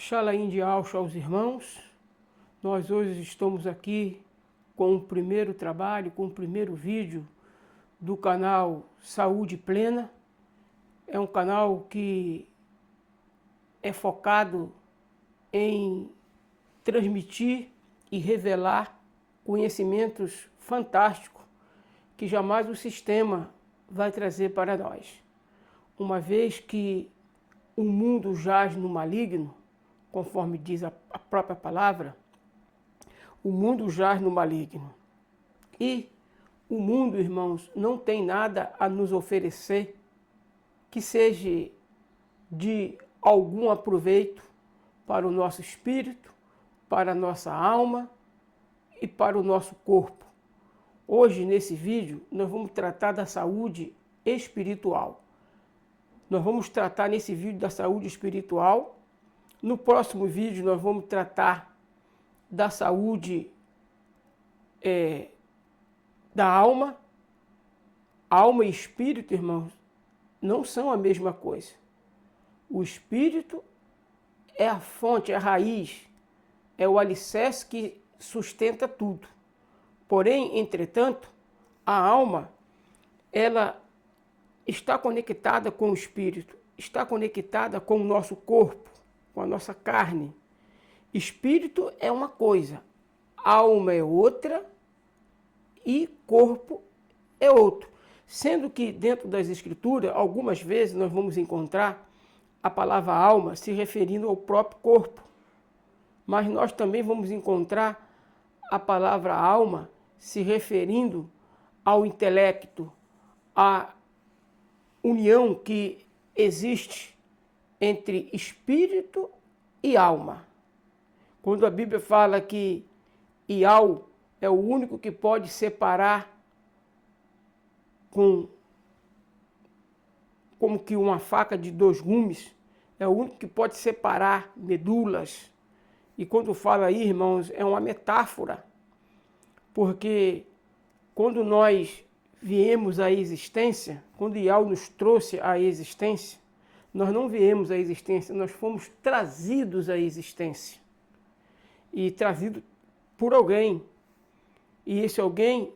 Shalaim de Alcha aos irmãos. Nós hoje estamos aqui com o primeiro trabalho, com o primeiro vídeo do canal Saúde Plena. É um canal que é focado em transmitir e revelar conhecimentos fantásticos que jamais o sistema vai trazer para nós. Uma vez que o mundo jaz no maligno, conforme diz a própria palavra, o mundo jaz no maligno. E o mundo, irmãos, não tem nada a nos oferecer que seja de algum aproveito para o nosso espírito, para a nossa alma e para o nosso corpo. Hoje, nesse vídeo, nós vamos tratar da saúde espiritual. Nós vamos tratar nesse vídeo da saúde espiritual. No próximo vídeo, nós vamos tratar da saúde da alma. Alma e espírito, irmãos, não são a mesma coisa. O espírito é a fonte, é a raiz, é o alicerce que sustenta tudo. Porém, entretanto, a alma, ela está conectada com o espírito, está conectada com o nosso corpo, com a nossa carne. Espírito é uma coisa, alma é outra e corpo é outro. Sendo que dentro das escrituras, algumas vezes nós vamos encontrar a palavra alma se referindo ao próprio corpo. Mas nós também vamos encontrar a palavra alma se referindo ao intelecto, à união que existe entre espírito e alma. Quando a Bíblia fala que Ial é o único que pode separar como que uma faca de dois gumes, é o único que pode separar medulas. E quando fala aí, irmãos, é uma metáfora, porque quando nós viemos à existência, quando Ial nos trouxe à existência, nós não viemos à existência, nós fomos trazidos à existência. E trazido por alguém. E esse alguém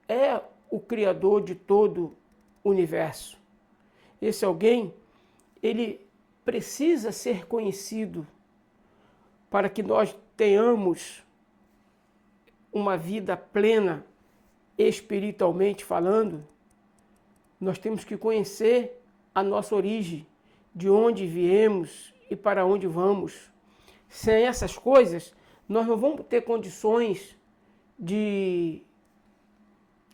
é o Criador de todo o universo. Esse alguém, ele precisa ser conhecido para que nós tenhamos uma vida plena, espiritualmente falando. Nós temos que conhecer a nossa origem, de onde viemos e para onde vamos. Sem essas coisas, nós não vamos ter condições de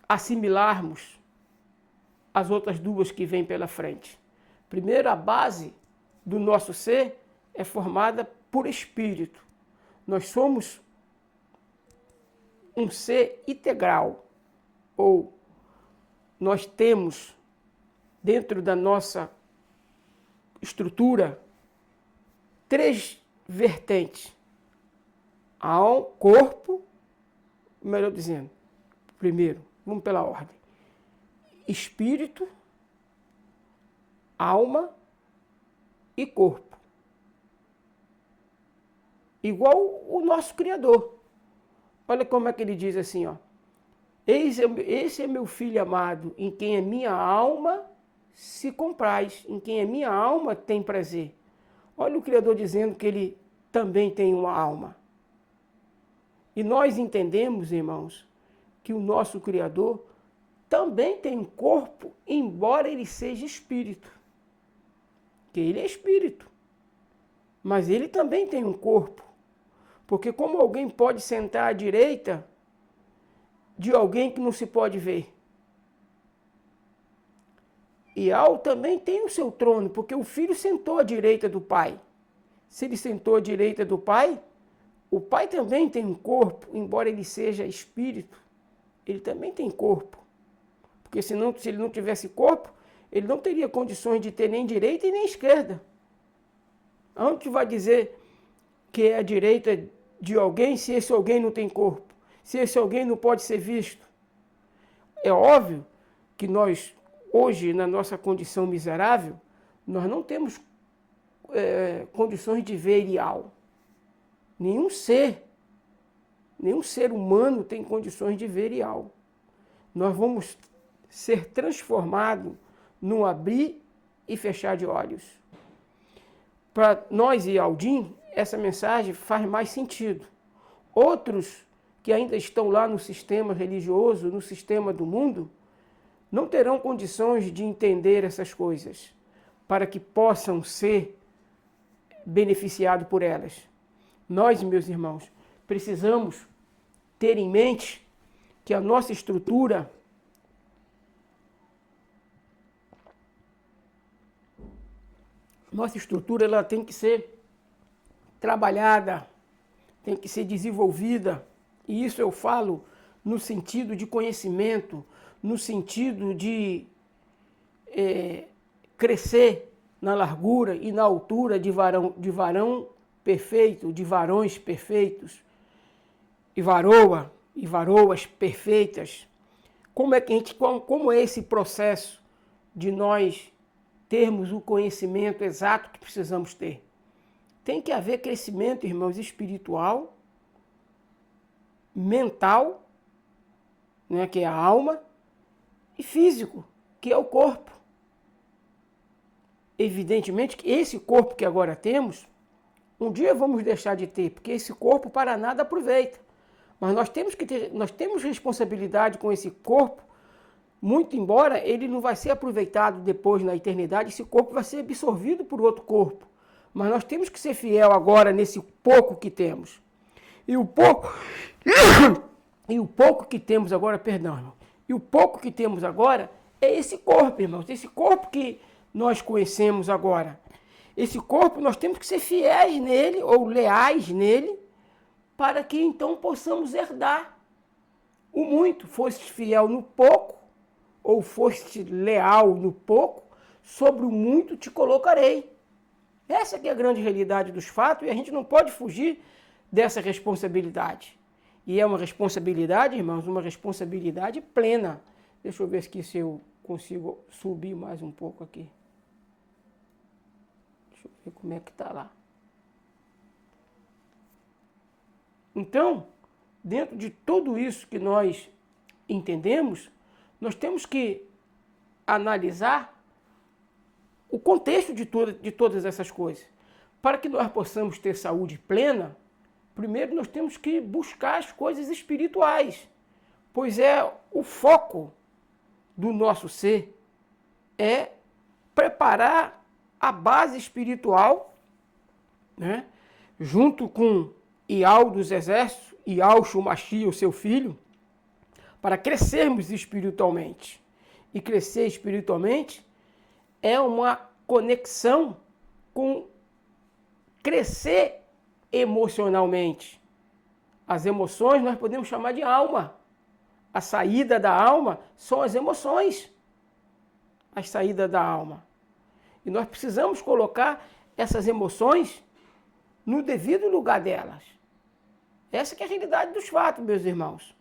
assimilarmos as outras duas que vêm pela frente. Primeiro, a base do nosso ser é formada por espírito. Nós somos um ser integral, ou nós temos dentro da nossa estrutura três vertentes. Ao corpo, melhor dizendo, primeiro, vamos pela ordem. Espírito, alma e corpo. Igual o nosso Criador. Olha como é que ele diz assim, ó. Esse é meu filho amado, em quem a minha alma se compraz, em quem a minha alma tem prazer. Olha o Criador dizendo que ele também tem uma alma. E nós entendemos, irmãos, que o nosso Criador também tem um corpo, embora ele seja espírito. Que ele é espírito. Mas ele também tem um corpo. Porque como alguém pode sentar à direita de alguém que não se pode ver? Ial também tem o seu trono, porque o filho sentou à direita do pai. Se ele sentou à direita do pai, o pai também tem um corpo, embora ele seja espírito, ele também tem corpo. Porque senão, se ele não tivesse corpo, ele não teria condições de ter nem direita e nem esquerda. Aonde vai dizer que é a direita de alguém se esse alguém não tem corpo? Se esse alguém não pode ser visto? É óbvio que nós, hoje, na nossa condição miserável, nós não temos condições de ver Ial. Nenhum ser humano tem condições de ver real. Nós vamos ser transformados num abrir e fechar de olhos. Para nós e Aldim, essa mensagem faz mais sentido. Outros que ainda estão lá no sistema religioso, no sistema do mundo, não terão condições de entender essas coisas, para que possam ser beneficiados por elas. Nós, meus irmãos, precisamos ter em mente que a nossa estrutura ela tem que ser trabalhada, tem que ser desenvolvida. E isso eu falo no sentido de conhecimento, no sentido de crescer na largura e na altura de varão perfeito, de varões perfeitos, e varoas perfeitas. Como é esse processo de nós termos o conhecimento exato que precisamos ter? Tem que haver crescimento, irmãos, espiritual, mental, né, que é a alma, e físico, que é o corpo. Evidentemente que esse corpo que agora temos, um dia vamos deixar de ter, porque esse corpo para nada aproveita. Mas nós temos responsabilidade com esse corpo, muito embora ele não vai ser aproveitado depois na eternidade, esse corpo vai ser absorvido por outro corpo. Mas nós temos que ser fiel agora nesse pouco que temos. E o pouco que temos agora, perdão, irmão. E o pouco que temos agora é esse corpo, irmãos. Esse corpo que nós conhecemos agora. Esse corpo nós temos que ser fiéis nele, ou leais nele, para que então possamos herdar o muito. Foste fiel no pouco, ou foste leal no pouco, sobre o muito te colocarei. Essa que é a grande realidade dos fatos, e a gente não pode fugir dessa responsabilidade. E é uma responsabilidade, irmãos, uma responsabilidade plena. Deixa eu ver aqui se eu consigo subir mais um pouco aqui. Deixa eu ver como é que está lá. Então, dentro de tudo isso que nós entendemos, nós temos que analisar o contexto de todas essas coisas. Para que nós possamos ter saúde plena, primeiro nós temos que buscar as coisas espirituais, pois é o foco do nosso ser, é preparar a base espiritual, né, junto com Ial dos Exércitos, Ial Shumashi, o seu filho, para crescermos espiritualmente. E crescer espiritualmente é uma conexão com crescer emocionalmente. As emoções nós podemos chamar de alma. A saída da alma são as emoções. A saída da alma. E nós precisamos colocar essas emoções no devido lugar delas. Essa que é a realidade dos fatos, meus irmãos.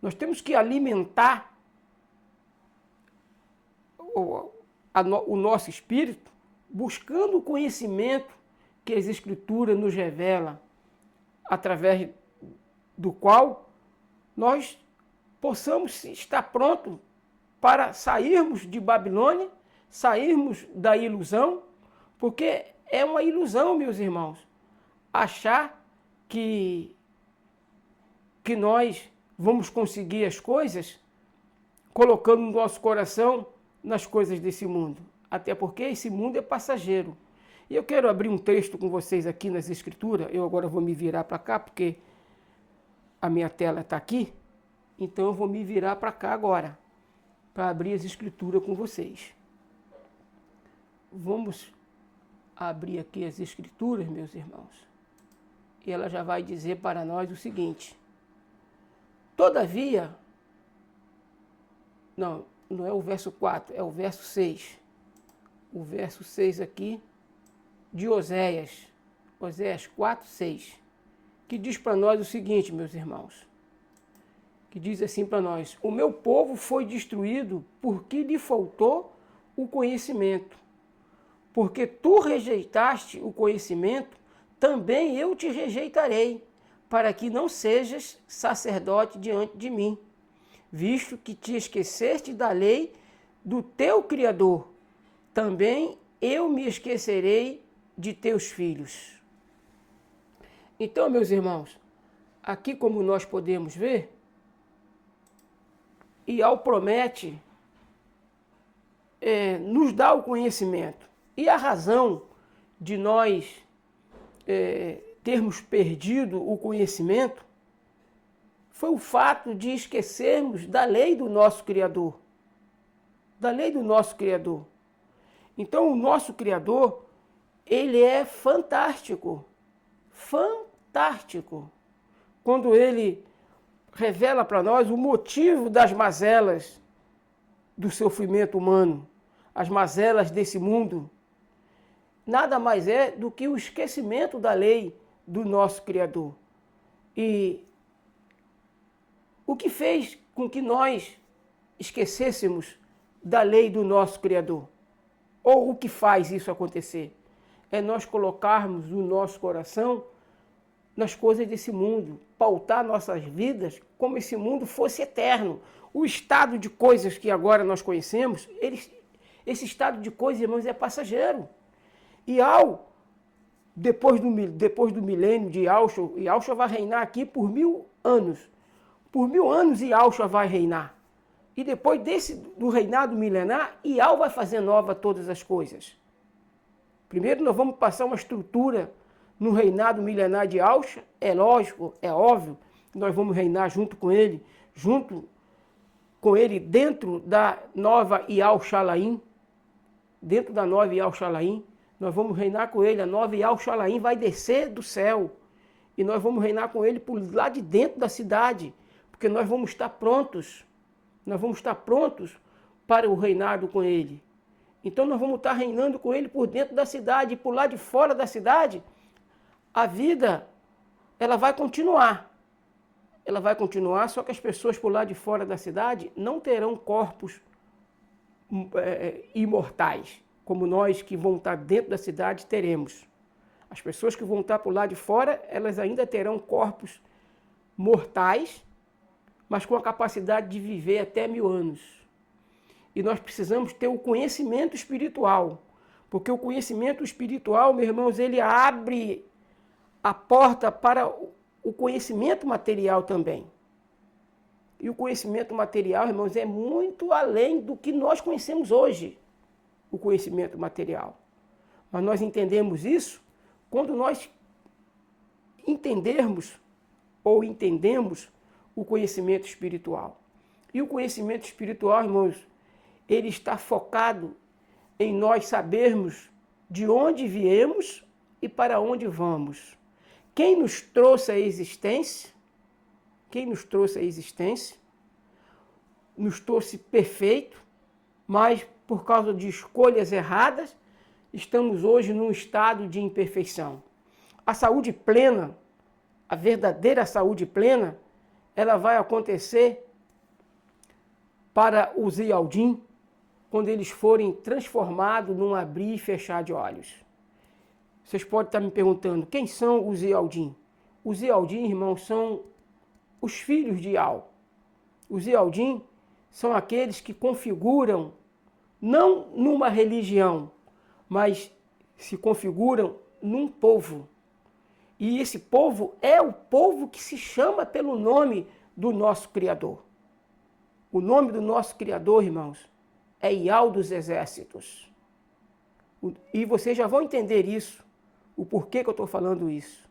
Nós temos que alimentar o nosso espírito buscando o conhecimento que as Escrituras nos revela, através do qual nós possamos estar prontos para sairmos de Babilônia, sairmos da ilusão, porque é uma ilusão, meus irmãos, achar que nós vamos conseguir as coisas colocando o nosso coração nas coisas desse mundo. Até porque esse mundo é passageiro. E eu quero abrir um texto com vocês aqui nas Escrituras. Eu agora vou me virar para cá, porque a minha tela está aqui. Então eu vou me virar para cá agora, para abrir as Escrituras com vocês. Vamos abrir aqui as Escrituras, meus irmãos. E ela já vai dizer para nós o seguinte. Todavia, não é o verso 4, é o verso 6. O verso 6 aqui de Oséias 4, 6, que diz para nós o seguinte, meus irmãos, que diz assim para nós: o meu povo foi destruído porque lhe faltou o conhecimento. Porque tu rejeitaste o conhecimento, também eu te rejeitarei, para que não sejas sacerdote diante de mim, visto que te esqueceste da lei do teu Criador, também eu me esquecerei de teus filhos. Então, meus irmãos, aqui como nós podemos ver, Iau promete nos dar o conhecimento. E a razão de nós termos perdido o conhecimento foi o fato de esquecermos da lei do nosso Criador. Da lei do nosso Criador. Então, o nosso Criador, ele é fantástico. Fantástico. Quando ele revela para nós o motivo das mazelas do sofrimento humano, as mazelas desse mundo, nada mais é do que o esquecimento da lei do nosso Criador. E o que fez com que nós esquecêssemos da lei do nosso Criador? Ou o que faz isso acontecer? É nós colocarmos o nosso coração nas coisas desse mundo, pautar nossas vidas como esse mundo fosse eterno. O estado de coisas que agora nós conhecemos, esse estado de coisas, irmãos, é passageiro. E depois do milênio de Yahushua vai reinar aqui por 1000 anos. Por 1000 anos Yahushua vai reinar. E depois do reinado milenar, Yahushua vai fazer nova todas as coisas. Primeiro nós vamos passar uma estrutura no reinado milenar de Yahushua, é lógico, é óbvio, nós vamos reinar junto com ele dentro da nova Yahushalaim, dentro da nova Yahushalaim, nós vamos reinar com ele, a nova Yahushalaim vai descer do céu, e nós vamos reinar com ele por lá de dentro da cidade, porque nós vamos estar prontos para o reinado com ele. Então nós vamos estar reinando com ele por dentro da cidade, e por lá de fora da cidade, a vida, ela vai continuar. Ela vai continuar, só que as pessoas por lá de fora da cidade não terão corpos imortais, como nós que vão estar dentro da cidade teremos. As pessoas que vão estar por lá de fora, elas ainda terão corpos mortais, mas com a capacidade de viver até 1000 anos. E nós precisamos ter o conhecimento espiritual, porque o conhecimento espiritual, meus irmãos, ele abre a porta para o conhecimento material também. E o conhecimento material, irmãos, é muito além do que nós conhecemos hoje, o conhecimento material. Mas nós entendemos isso quando nós entendemos o conhecimento espiritual. E o conhecimento espiritual, irmãos, ele está focado em nós sabermos de onde viemos e para onde vamos. Quem nos trouxe a existência, nos trouxe perfeito, mas por causa de escolhas erradas, estamos hoje num estado de imperfeição. A saúde plena, a verdadeira saúde plena, ela vai acontecer para os Ialdim, quando eles forem transformados num abrir e fechar de olhos. Vocês podem estar me perguntando, quem são os Ialdim? Os Ialdim, irmãos, são os filhos de Ial. Os Ialdim são aqueles que configuram, não numa religião, mas se configuram num povo. E esse povo é o povo que se chama pelo nome do nosso Criador. O nome do nosso Criador, irmãos, é Ial dos Exércitos. E vocês já vão entender isso, o porquê que eu estou falando isso.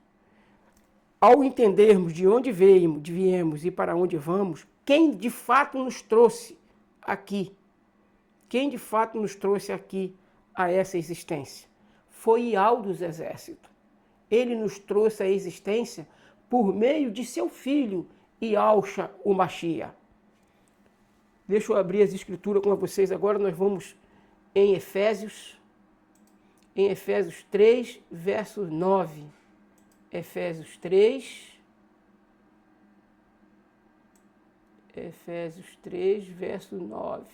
Ao entendermos de onde viemos e para onde vamos, quem de fato nos trouxe aqui, a essa existência, foi Ial dos Exércitos. Ele nos trouxe a existência por meio de seu filho, Yahushua, o Mashiach. Deixa eu abrir as escrituras com vocês agora, nós vamos em Efésios 3, verso 9. Efésios 3, verso 9.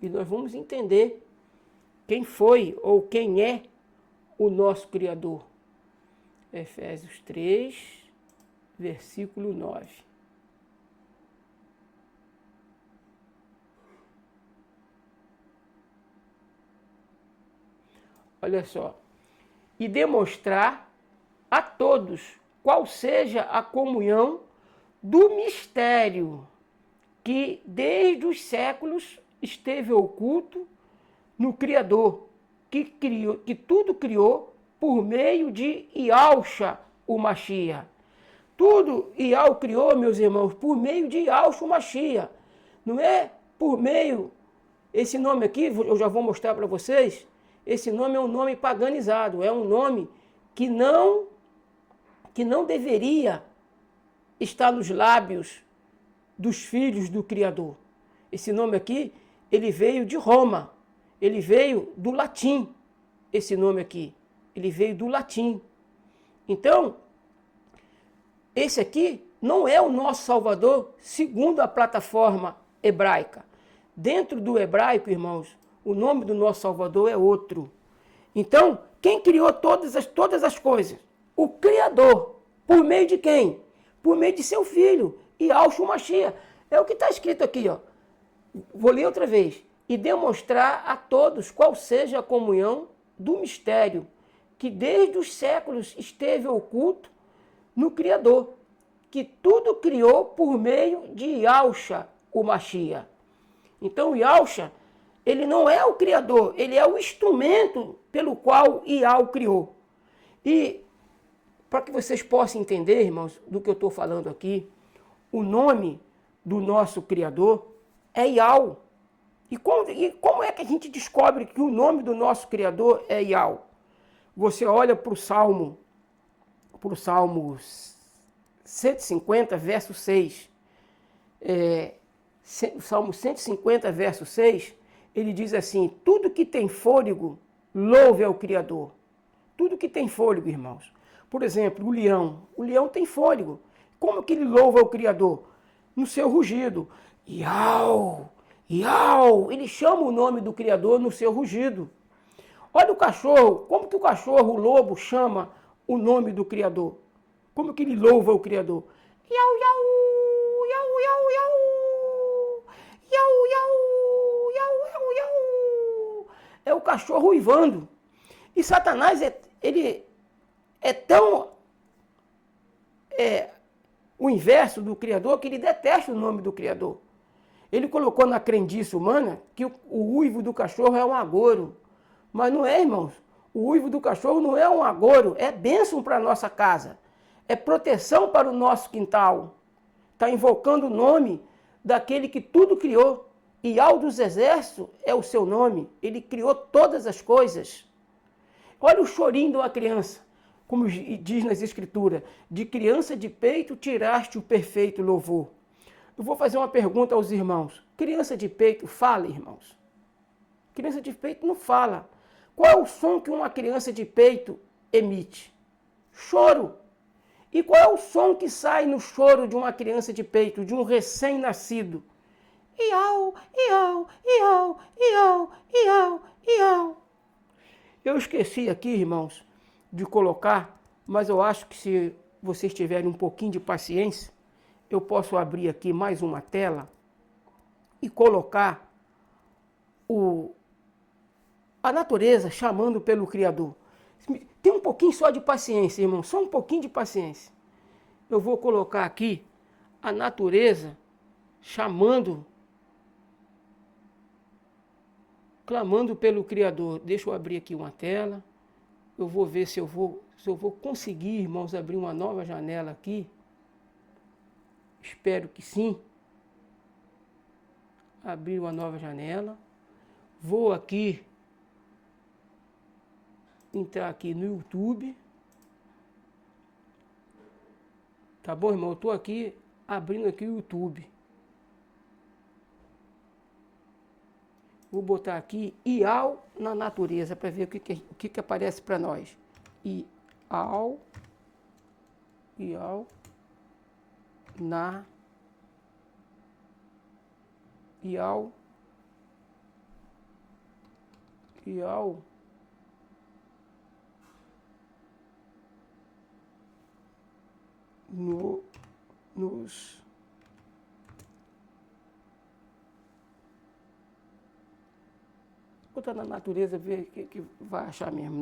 E nós vamos entender quem foi ou quem é o nosso Criador. Efésios 3, versículo 9. Olha só. E demonstrar a todos qual seja a comunhão do mistério que desde os séculos esteve oculto no Criador, que tudo criou por meio de Yahshua, o Mashiach. Tudo Yahweh criou, meus irmãos, por meio de Yahshua, o Mashiach. Não é por meio, esse nome aqui, eu já vou mostrar para vocês, esse nome é um nome paganizado, é um nome que não deveria estar nos lábios dos filhos do Criador. Esse nome aqui, ele veio de Roma, ele veio do latim, esse nome aqui, ele veio do latim. Então, esse aqui não é o nosso Salvador segundo a plataforma hebraica. Dentro do hebraico, irmãos, o nome do nosso Salvador é outro. Então, quem criou todas as coisas? O Criador. Por meio de quem? Por meio de seu filho, Yahshua Mashiach. É o que está escrito aqui, ó. Vou ler outra vez. E demonstrar a todos qual seja a comunhão do mistério, que desde os séculos esteve oculto no Criador, que tudo criou por meio de Yahshua, o Mashiach. Então, Yahshua, ele não é o Criador, ele é o instrumento pelo qual Yahweh criou. E, para que vocês possam entender, irmãos, do que eu estou falando aqui, o nome do nosso Criador é Yahweh. E como é que a gente descobre que o nome do nosso Criador é Yahweh? Você olha para o Salmo 150, verso 6. O Salmo 150, verso 6, ele diz assim: tudo que tem fôlego, louve ao Criador. Tudo que tem fôlego, irmãos. Por exemplo, o leão tem fôlego. Como que ele louva ao Criador? No seu rugido. Iau, iau. Ele chama o nome do Criador no seu rugido. Olha o cachorro. Como que o cachorro, o lobo, chama o nome do Criador? Como que ele louva o Criador? Iau, iau, iau, iau, iau. Iau, iau, iau, iau, iau. É o cachorro uivando. E Satanás, ele é tão o inverso do Criador que ele detesta o nome do Criador. Ele colocou na crendice humana que o uivo do cachorro é um agouro. Mas não é, irmãos. O uivo do cachorro não é um agouro, é bênção para a nossa casa. É proteção para o nosso quintal. Está invocando o nome daquele que tudo criou. E Yahweh dos exércitos é o seu nome. Ele criou todas as coisas. Olha o chorinho de uma criança. Como diz nas escrituras, de criança de peito tiraste o perfeito louvor. Eu vou fazer uma pergunta aos irmãos. Criança de peito fala, irmãos? Criança de peito não fala. Qual é o som que uma criança de peito emite? Choro. E qual é o som que sai no choro de uma criança de peito, de um recém-nascido? Iau, iau, iau, iau, iau, iau. Eu esqueci aqui, irmãos, de colocar, mas eu acho que se vocês tiverem um pouquinho de paciência, eu posso abrir aqui mais uma tela e colocar a natureza chamando pelo Criador. Tem um pouquinho só de paciência, irmão, só um pouquinho de paciência. Eu vou colocar aqui a natureza chamando, clamando pelo Criador. Deixa eu abrir aqui uma tela. Eu vou ver se eu vou conseguir, irmãos, abrir uma nova janela aqui. Espero que sim. Abrir uma nova janela. Vou aqui entrar aqui no YouTube. Tá bom, irmão? Eu estou aqui abrindo aqui o YouTube. Vou botar aqui Yahweh na natureza para ver o que aparece para nós. Yahweh na Yahweh nos botar na natureza, ver o que vai achar mesmo,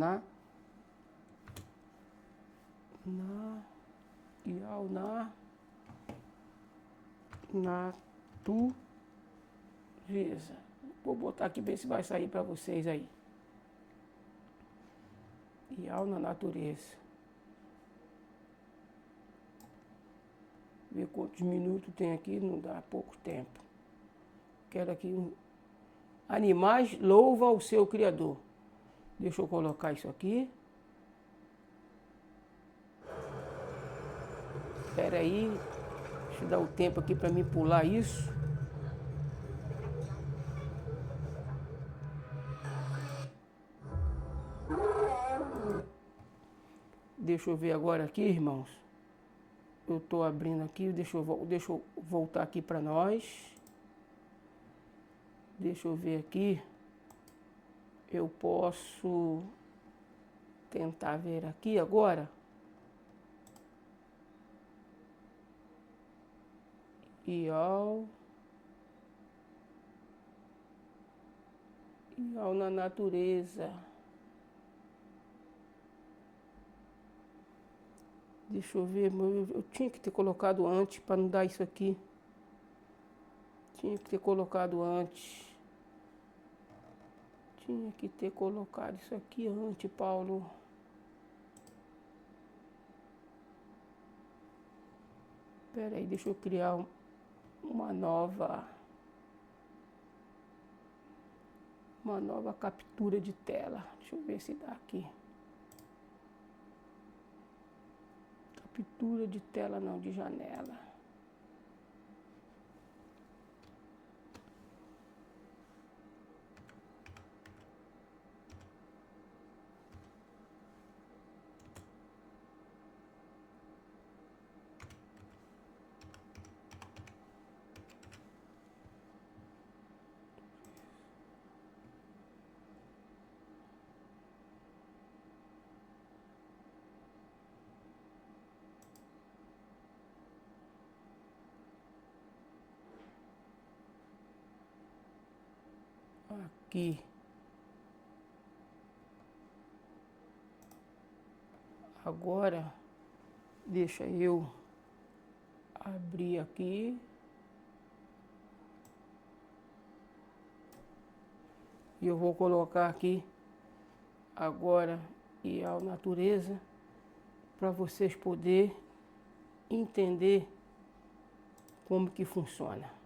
natureza. Vou botar aqui, ver se vai sair para vocês aí. Ial na natureza. Ver quantos minutos tem aqui, não dá pouco tempo. Quero aqui animais louvam ao seu Criador. Deixa eu colocar isso aqui. Espera aí, deixa eu dar o tempo aqui para mim pular isso. Deixa eu ver agora aqui, irmãos. Eu estou abrindo aqui, deixa eu voltar aqui para nós. Deixa eu ver aqui. Eu posso tentar ver aqui agora. Ial na natureza. Deixa eu ver, eu tinha que ter colocado antes para não dar isso aqui. Tinha que ter colocado antes. Tinha que ter colocado isso aqui antes, Paulo. Espera aí, deixa eu criar uma nova captura de tela. Deixa eu ver se dá aqui. Captura de tela não, de janela. Aqui. Agora, deixa eu abrir aqui. E eu vou colocar aqui agora Ial natureza para vocês poderem entender como que funciona.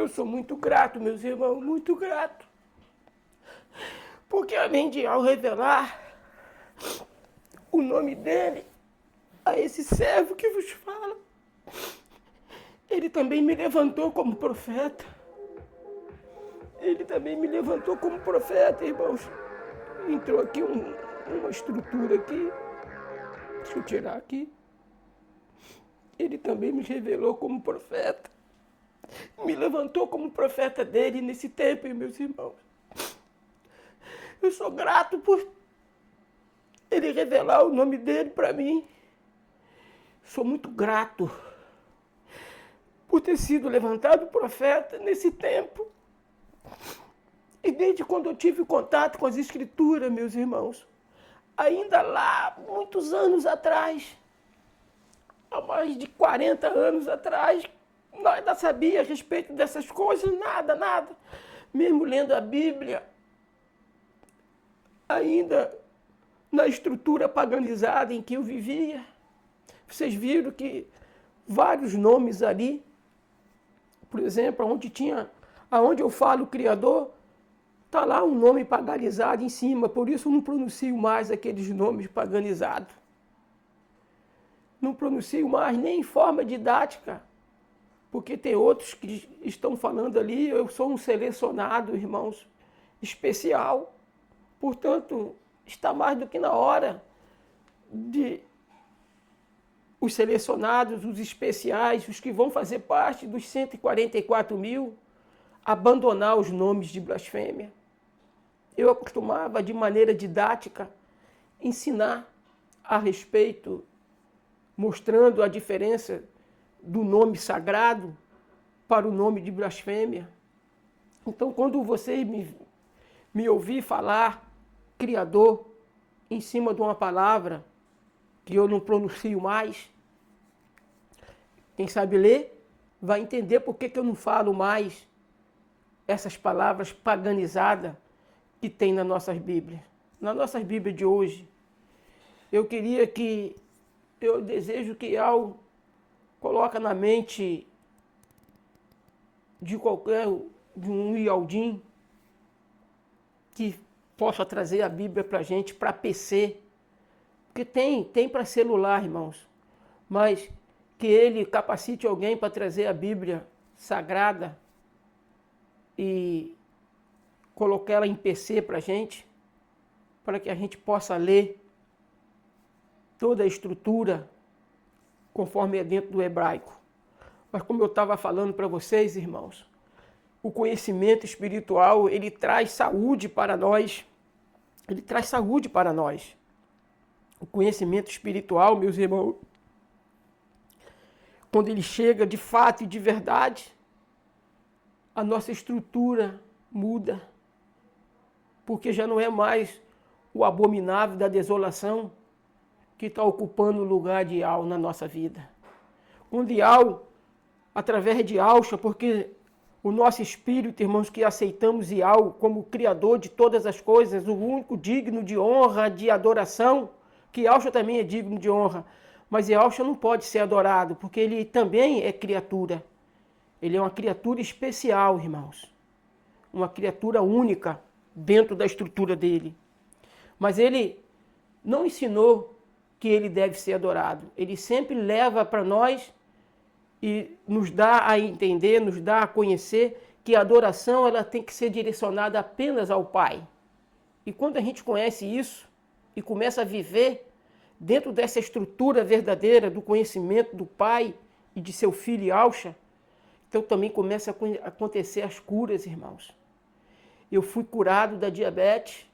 Eu sou muito grato, meus irmãos, muito grato. Porque além de ao revelar o nome dele a esse servo que vos fala, ele também me levantou como profeta. Ele também me levantou como profeta, irmãos. Entrou aqui uma estrutura aqui. Deixa eu tirar aqui. Ele também me revelou como profeta. Me levantou como profeta dele nesse tempo, meus irmãos. Eu sou grato por ele revelar o nome dele para mim. Sou muito grato por ter sido levantado profeta nesse tempo. E desde quando eu tive contato com as Escrituras, meus irmãos, ainda lá, muitos anos atrás, há mais de 40 anos atrás, nós não sabia a respeito dessas coisas, nada. Mesmo lendo a Bíblia, ainda na estrutura paganizada em que eu vivia, vocês viram que vários nomes ali, por exemplo, aonde eu falo Criador, está lá um nome paganizado em cima, por isso eu não pronuncio mais aqueles nomes paganizados. Não pronuncio mais nem em forma didática, porque tem outros que estão falando ali, eu sou um selecionado, irmãos, especial. Portanto, está mais do que na hora de os selecionados, os especiais, os que vão fazer parte dos 144 mil, abandonar os nomes de blasfêmia. Eu acostumava, de maneira didática, ensinar a respeito, mostrando a diferença do nome sagrado para o nome de blasfêmia. Então, quando vocês me ouvir falar Criador em cima de uma palavra que eu não pronuncio mais, quem sabe ler vai entender por que eu não falo mais essas palavras paganizadas que tem nas nossas Bíblias. Nas nossas Bíblias de hoje, eu desejo que algo coloca na mente de um Ialdim que possa trazer a Bíblia para a gente, para PC, porque tem para celular, irmãos, mas que ele capacite alguém para trazer a Bíblia sagrada e colocar ela em PC para a gente, para que a gente possa ler toda a estrutura conforme é dentro do hebraico. Mas como eu estava falando para vocês, irmãos, o conhecimento espiritual, ele traz saúde para nós. Ele traz saúde para nós. O conhecimento espiritual, meus irmãos, quando ele chega de fato e de verdade, a nossa estrutura muda. Porque já não é mais o abominável da desolação que está ocupando o lugar de Ial na nossa vida. Quando Ial, através de Alcha, porque o nosso espírito, irmãos, que aceitamos Ial como Criador de todas as coisas, o único digno de honra, de adoração, que Alcha também é digno de honra, mas Alcha não pode ser adorado, porque ele também é criatura. Ele é uma criatura especial, irmãos. Uma criatura única dentro da estrutura dele. Mas ele não ensinou que ele deve ser adorado. Ele sempre leva para nós e nos dá a entender, nos dá a conhecer que a adoração ela tem que ser direcionada apenas ao Pai. E quando a gente conhece isso e começa a viver dentro dessa estrutura verdadeira do conhecimento do Pai e de seu filho Yahshua, então também começa a acontecer as curas, irmãos. Eu fui curado da diabetes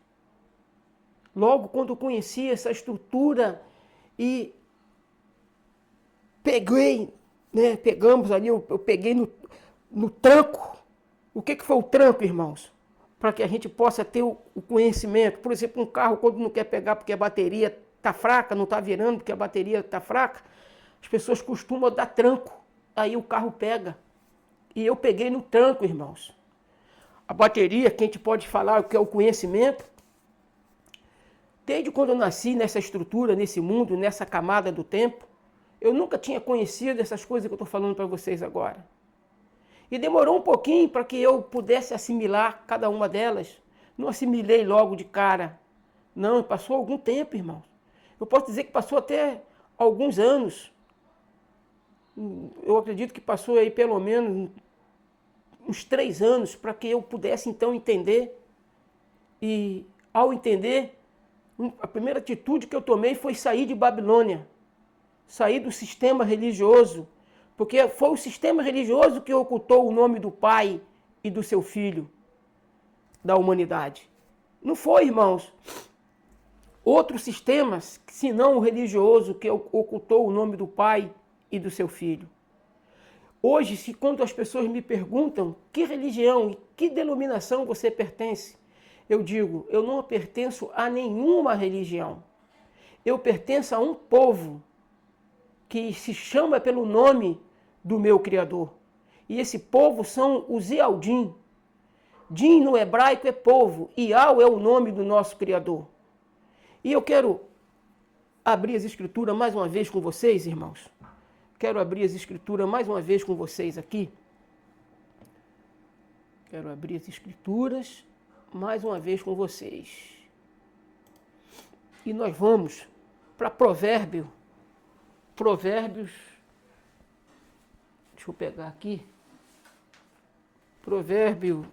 logo quando eu conheci essa estrutura e pegamos ali, eu peguei no tranco. O que foi o tranco, irmãos? Para que a gente possa ter o conhecimento. Por exemplo, um carro, quando não quer pegar porque a bateria está fraca, não está virando porque a bateria está fraca, as pessoas costumam dar tranco. Aí o carro pega. E eu peguei no tranco, irmãos. A bateria, que a gente pode falar que é o conhecimento, desde quando eu nasci nessa estrutura, nesse mundo, nessa camada do tempo, eu nunca tinha conhecido essas coisas que eu estou falando para vocês agora. E demorou um pouquinho para que eu pudesse assimilar cada uma delas. Não assimilei logo de cara. Não, passou algum tempo, irmãos. Eu posso dizer que passou até alguns anos. Eu acredito que passou aí pelo menos uns 3 anos para que eu pudesse então entender. E ao entender, a primeira atitude que eu tomei foi sair de Babilônia. Sair do sistema religioso. Porque foi o sistema religioso que ocultou o nome do Pai e do seu Filho da humanidade. Não foi, irmãos, outros sistemas, senão o religioso, que ocultou o nome do Pai e do seu Filho. Hoje, quando as pessoas me perguntam que religião e que denominação você pertence, eu digo, eu não pertenço a nenhuma religião. Eu pertenço a um povo que se chama pelo nome do meu Criador. E esse povo são os Ialdim. Din no hebraico é povo, Ial é o nome do nosso Criador. E eu quero abrir as escrituras mais uma vez com vocês, irmãos. Quero abrir as escrituras mais uma vez com vocês aqui. Quero abrir as escrituras mais uma vez com vocês. E nós vamos para Provérbios. Deixa eu pegar aqui. Provérbio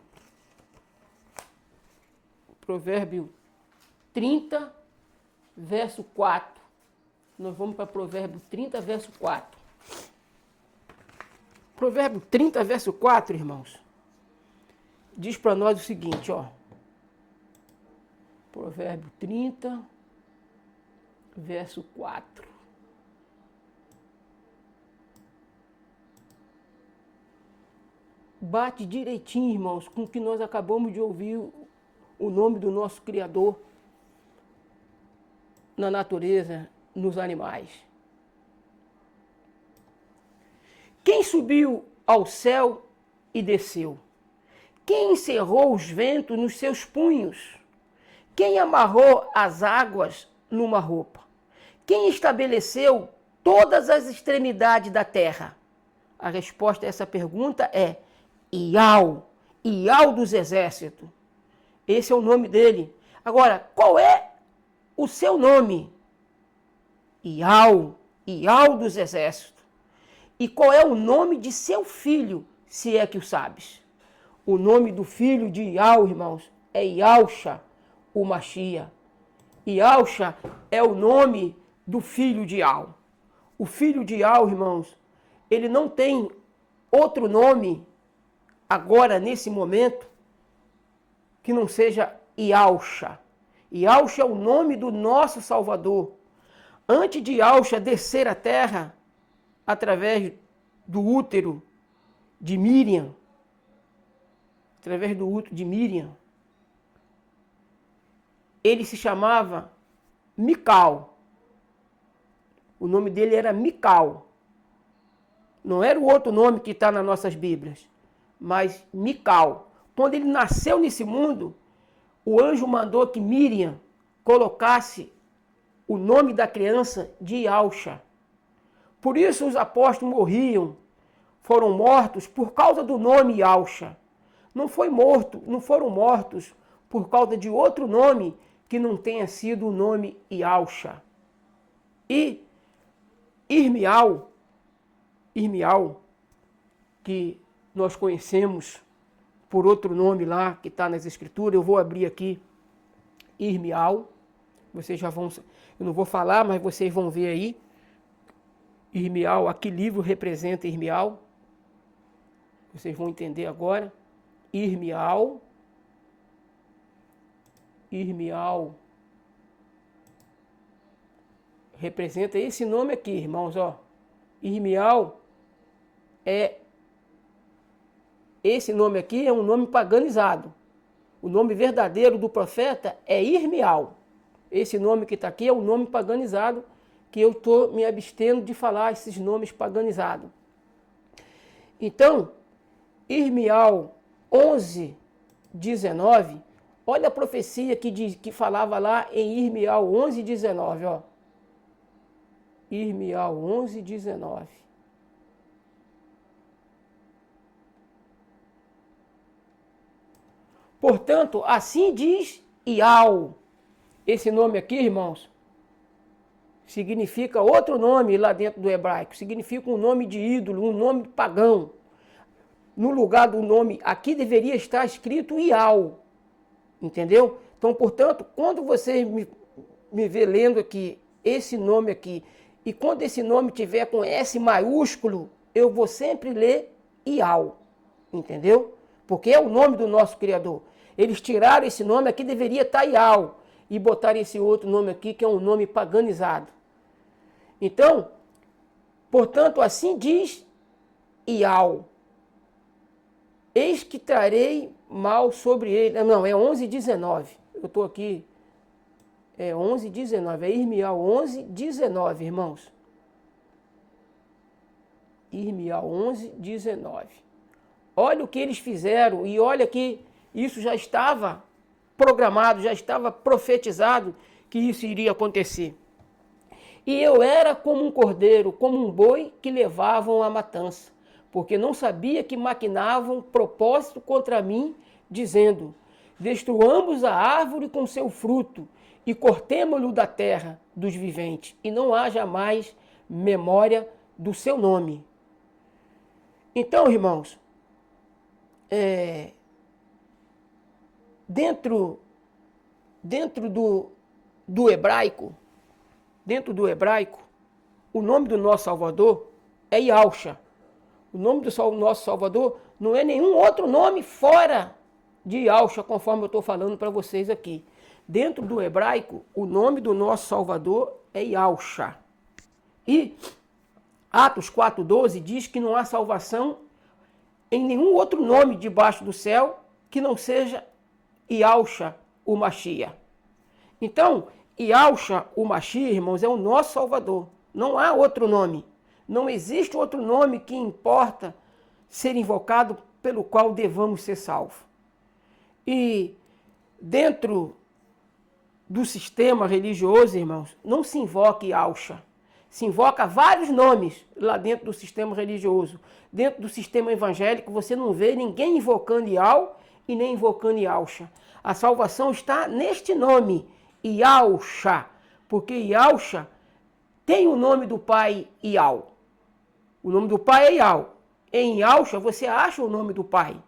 30, verso 4. Nós vamos para Provérbio 30, verso 4. Provérbio 30, verso 4, irmãos, diz para nós o seguinte, ó. Provérbio 30, verso 4. Bate direitinho, irmãos, com o que nós acabamos de ouvir o nome do nosso Criador na natureza, nos animais. Quem subiu ao céu e desceu? Quem encerrou os ventos nos seus punhos? Quem amarrou as águas numa roupa? Quem estabeleceu todas as extremidades da terra? A resposta a essa pergunta é Ial, Ial dos exércitos. Esse é o nome dele. Agora, qual é o seu nome? Ial, Ial dos exércitos. E qual é o nome de seu filho, se é que o sabes? O nome do filho de Ial, irmãos, é Ialxa, o Machia. Ialxa é o nome do filho de Ial. O filho de Ial, irmãos, ele não tem outro nome agora, nesse momento, que não seja Ialxa. Ialxa é o nome do nosso Salvador. Antes de Ialxa descer à terra, através do útero de Miriam, ele se chamava Mical. O nome dele era Mical. Não era o outro nome que está nas nossas Bíblias, mas Mical. Quando ele nasceu nesse mundo, o anjo mandou que Miriam colocasse o nome da criança de Ialxa. Por isso os apóstolos foram mortos por causa do nome Ialxa. Não foram mortos por causa de outro nome que não tenha sido o nome Ialxa. E Irmial, que nós conhecemos por outro nome lá, que está nas escrituras, eu vou abrir aqui, Irmial, vocês já vão, eu não vou falar, mas vocês vão ver aí, Irmial, a que livro representa Irmial, vocês vão entender agora, Irmial representa esse nome aqui, irmãos, ó, Irmial esse nome aqui é um nome paganizado. O nome verdadeiro do profeta é Irmial. Esse nome que está aqui é um nome paganizado, que eu estou me abstendo de falar esses nomes paganizados. Então, Irmial 11, 19, olha a profecia que falava lá em Irmial 11, 19, ó. Irmial 11, 19. Portanto, assim diz Ial. Esse nome aqui, irmãos, significa outro nome lá dentro do hebraico. Significa um nome de ídolo, um nome pagão. No lugar do nome, aqui deveria estar escrito Ial. Entendeu? Então, portanto, quando você me vê lendo aqui, esse nome aqui, e quando esse nome tiver com S maiúsculo, eu vou sempre ler Ial. Entendeu? Porque é o nome do nosso Criador. Eles tiraram esse nome, aqui deveria estar Ial, e botaram esse outro nome aqui, que é um nome paganizado. Então, portanto, assim diz Ial. Eis que trarei mal sobre ele. Não, é 11:19. Eu estou aqui. É 11:19. É Irmial 11:19, irmãos. Irmial 11:19. Olha o que eles fizeram e olha que isso já estava programado, já estava profetizado que isso iria acontecer. E eu era como um cordeiro, como um boi que levavam à matança, porque não sabia que maquinavam propósito contra mim, dizendo: destruamos a árvore com seu fruto e cortemo-lo da terra dos viventes, e não haja mais memória do seu nome. Então, irmãos, dentro do hebraico, o nome do nosso Salvador é Yahushua. O nome do nosso Salvador não é nenhum outro nome fora de Yahushua, conforme eu estou falando para vocês aqui. Dentro do hebraico, o nome do nosso Salvador é Yahushua. E Atos 4:12 diz que não há salvação em nenhum outro nome debaixo do céu que não seja Yahushua, o Mashiach. Então, Yahushua, o Mashiach, irmãos, é o nosso Salvador. Não há outro nome. Não existe outro nome que importa ser invocado pelo qual devamos ser salvos. E dentro do sistema religioso, irmãos, não se invoca Yahushua. Se invoca vários nomes lá dentro do sistema religioso. Dentro do sistema evangélico, você não vê ninguém invocando Yahweh e nem invocando Yahushua. A salvação está neste nome, Yahushua, porque Yahushua tem o nome do pai Yahweh. O nome do pai é Yahweh. Em Yahushua você acha o nome do pai.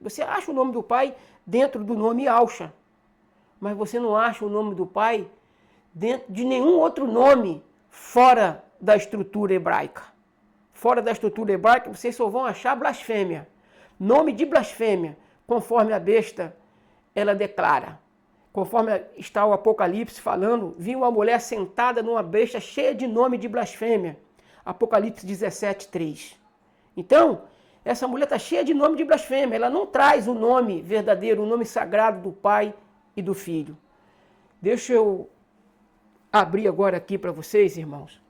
Você acha o nome do pai dentro do nome Yahushua. Mas você não acha o nome do pai dentro de nenhum outro nome fora da estrutura hebraica. Fora da estrutura hebraica vocês só vão achar blasfêmia. Nome de blasfêmia, conforme a besta ela declara. Conforme está o Apocalipse falando, vi uma mulher sentada numa besta cheia de nome de blasfêmia. Apocalipse 17:3. Então, essa mulher está cheia de nome de blasfêmia. Ela não traz o nome verdadeiro, o nome sagrado do Pai e do Filho. Deixa eu abrir agora aqui para vocês, irmãos.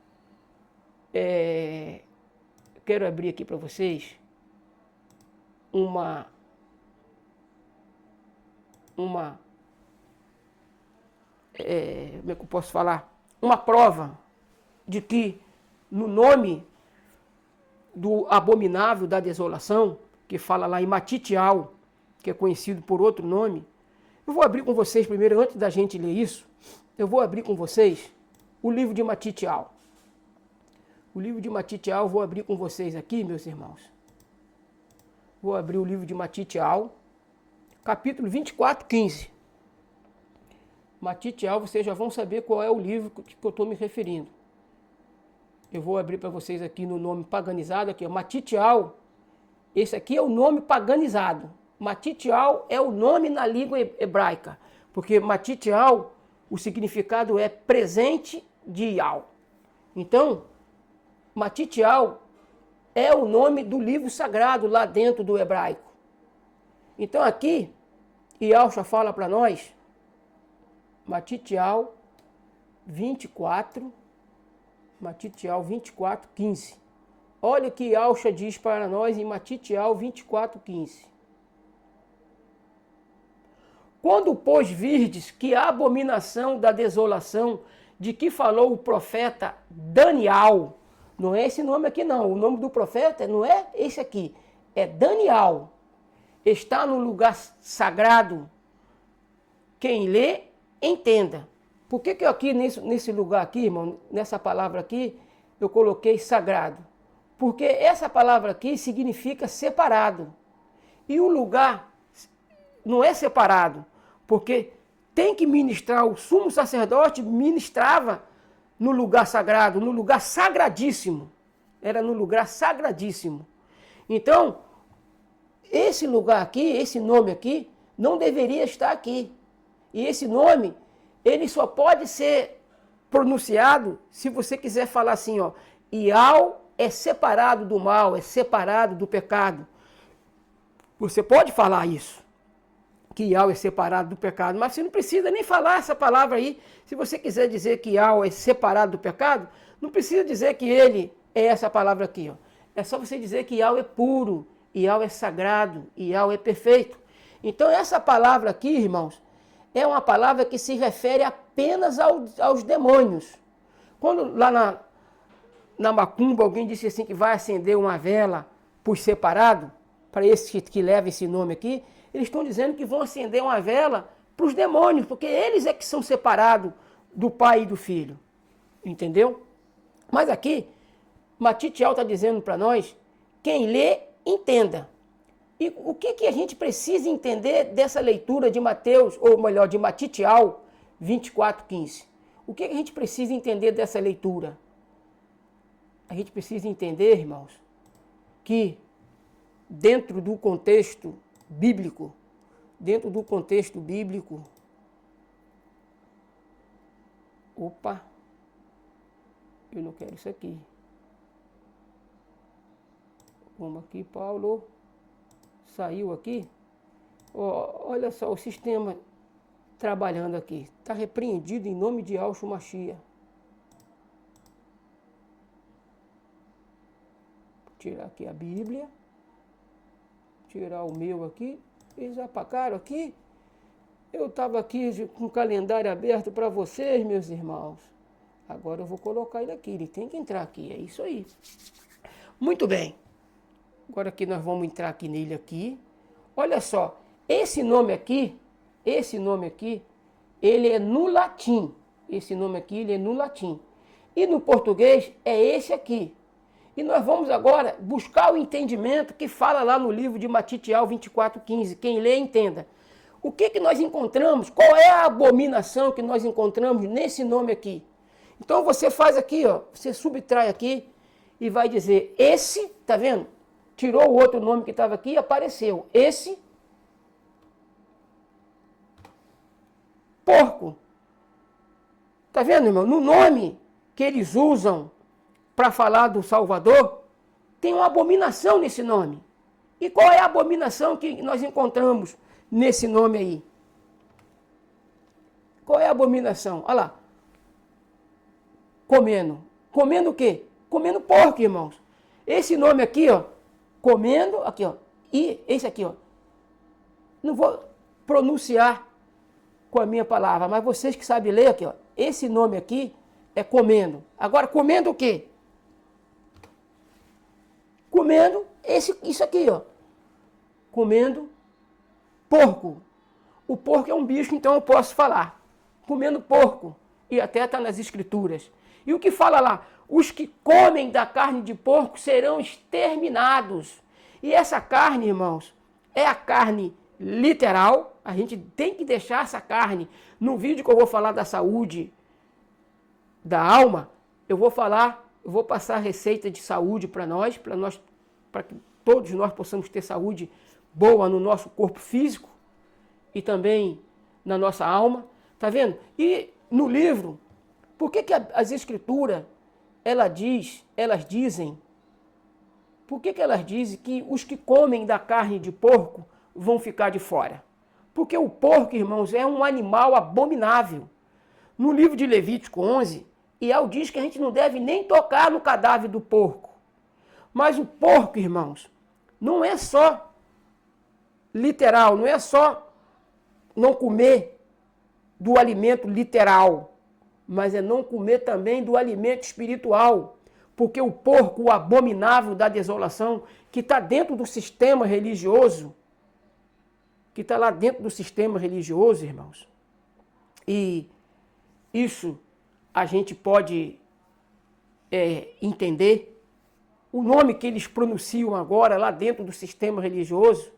Quero abrir aqui para vocês como é que eu posso falar? Uma prova de que no nome do abominável da desolação, que fala lá em Matitial, que é conhecido por outro nome, eu vou abrir com vocês primeiro, antes da gente ler isso, eu vou abrir com vocês o livro de Matitial. O livro de Matitial eu vou abrir com vocês aqui, meus irmãos. Vou abrir o livro de Matitial, capítulo 24:15. Matitial, vocês já vão saber qual é o livro que eu estou me referindo. Eu vou abrir para vocês aqui no nome paganizado, aqui, Matitial. Esse aqui é o nome paganizado. Matitial é o nome na língua hebraica, porque Matitial, o significado é presente de Yahweh. Então, Matitial é o nome do livro sagrado lá dentro do hebraico. Então aqui, Yahushua fala para nós, Matitial 24:15. Olha o que Yahushua diz para nós em Matitial 24:15. Quando, pois, virdes que a abominação da desolação de que falou o profeta Daniel, não é esse nome aqui não, o nome do profeta não é esse aqui, é Daniel. está no lugar sagrado. Quem lê, entenda. Por que eu aqui, nesse lugar aqui, irmão, nessa palavra aqui, eu coloquei sagrado? Porque essa palavra aqui significa separado. E o lugar não é separado, porque tem que ministrar, o sumo sacerdote ministrava no lugar sagrado, no lugar sagradíssimo. Era no lugar sagradíssimo. Então, esse lugar aqui, esse nome aqui, não deveria estar aqui. E esse nome, ele só pode ser pronunciado se você quiser falar assim, ó, Ial é separado do mal, é separado do pecado. Você pode falar isso, que Ial é separado do pecado, mas você não precisa nem falar essa palavra aí. Se você quiser dizer que Ial é separado do pecado, não precisa dizer que ele é essa palavra aqui, ó. É só você dizer que Ial é puro, Ial é sagrado, Ial é perfeito. Então essa palavra aqui, irmãos, é uma palavra que se refere apenas aos demônios. Quando lá na macumba alguém disse assim que vai acender uma vela por separado, para esse que leva esse nome aqui, eles estão dizendo que vão acender uma vela para os demônios, porque eles é que são separados do pai e do filho. Entendeu? Mas aqui, Matitiel está dizendo para nós, quem lê, entenda. E o que a gente precisa entender dessa leitura de Mateus, ou melhor, de Matitiel 24:15? O que a gente precisa entender dessa leitura? A gente precisa entender, irmãos, que dentro do contexto bíblico, opa, eu não quero isso aqui. Vamos aqui, Paulo. Saiu aqui. Olha só o sistema trabalhando aqui. Está repreendido em nome de Yahshua Mashiach. Vou tirar aqui a Bíblia. Tirar o meu aqui. Eles apacaram aqui. Eu estava aqui com o calendário aberto para vocês, meus irmãos. Agora eu vou colocar ele aqui. Ele tem que entrar aqui. É isso aí. Muito bem. Agora aqui nós vamos entrar aqui nele aqui. Olha só, esse nome aqui, ele é no latim. Esse nome aqui, ele é no latim. E no português é esse aqui. E nós vamos agora buscar o entendimento que fala lá no livro de Matitiel 24:15. Quem lê, entenda. O que nós encontramos? Qual é a abominação que nós encontramos nesse nome aqui? Então você faz aqui, ó, você subtrai aqui e vai dizer, esse, tá vendo? Tirou o outro nome que estava aqui e apareceu. Esse porco. Está vendo, irmão? No nome que eles usam para falar do Salvador, tem uma abominação nesse nome. E qual é a abominação que nós encontramos nesse nome aí? Qual é a abominação? Olha lá. Comendo. Comendo o quê? Comendo porco, irmãos. Esse nome aqui, ó. Comendo, aqui ó, e esse aqui ó, não vou pronunciar com a minha palavra, mas vocês que sabem ler aqui ó, esse nome aqui é comendo. Agora, comendo o quê? Comendo isso aqui ó, comendo porco. O porco é um bicho, então eu posso falar, comendo porco, e até está nas escrituras. E o que fala lá? Os que comem da carne de porco serão exterminados. E essa carne, irmãos, é a carne literal. A gente tem que deixar essa carne. No vídeo que eu vou falar da saúde da alma, eu vou passar a receita de saúde para que todos nós possamos ter saúde boa no nosso corpo físico e também na nossa alma. Tá vendo? E no livro, por que as escrituras elas dizem que os que comem da carne de porco vão ficar de fora? Porque o porco, irmãos, é um animal abominável. No livro de Levítico 11, Ial diz que a gente não deve nem tocar no cadáver do porco. Mas o porco, irmãos, não é só literal, não é só não comer do alimento literal, mas é não comer também do alimento espiritual. Porque o porco, o abominável da desolação, que está dentro do sistema religioso, que está lá dentro do sistema religioso, irmãos. E isso a gente pode entender. O nome que eles pronunciam agora lá dentro do sistema religioso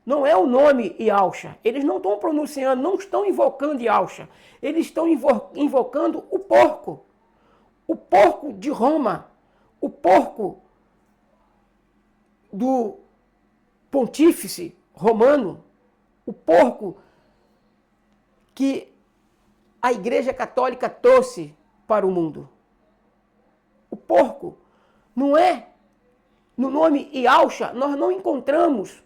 não é o nome Yahshua. Eles não estão pronunciando, não estão invocando Yahshua. Eles estão invocando o porco. O porco de Roma. O porco do pontífice romano. O porco que a Igreja Católica trouxe para o mundo. O porco. Não é no nome Yahshua, nós não encontramos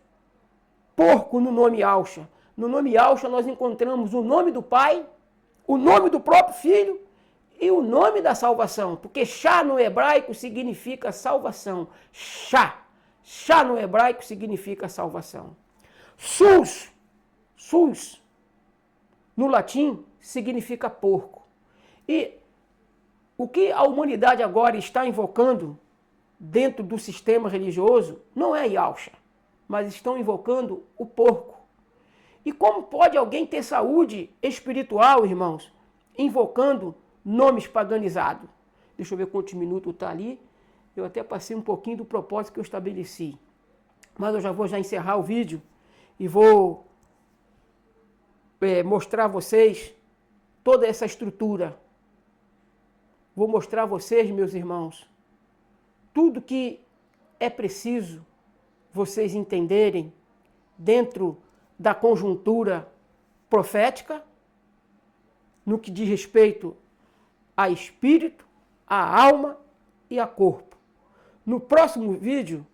porco no nome Yahshua. No nome Yahshua nós encontramos o nome do Pai, o nome do próprio Filho e o nome da salvação. Porque Shá no hebraico significa salvação. Shá. Shá no hebraico significa salvação. Sus no latim significa porco. E o que a humanidade agora está invocando dentro do sistema religioso não é Yahshua, mas estão invocando o porco. E como pode alguém ter saúde espiritual, irmãos, invocando nomes paganizados? Deixa eu ver quantos minutos está ali. Eu até passei um pouquinho do propósito que eu estabeleci. Mas eu já vou encerrar o vídeo e vou mostrar a vocês toda essa estrutura. Vou mostrar a vocês, meus irmãos, tudo que é preciso vocês entenderem dentro da conjuntura profética, no que diz respeito a espírito, a alma e a corpo. No próximo vídeo,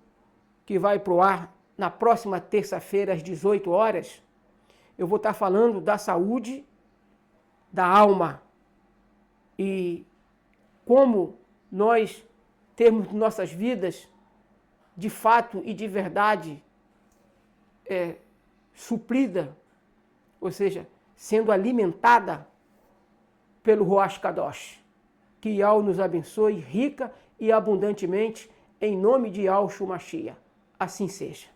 que vai para o ar na próxima terça-feira às 18 horas, eu vou estar falando da saúde da alma e como nós termos nossas vidas de fato e de verdade suprida, ou seja, sendo alimentada pelo Ruach Kadosh. Que Yahweh nos abençoe rica e abundantemente, em nome de Yahshua Mashiach. Assim seja.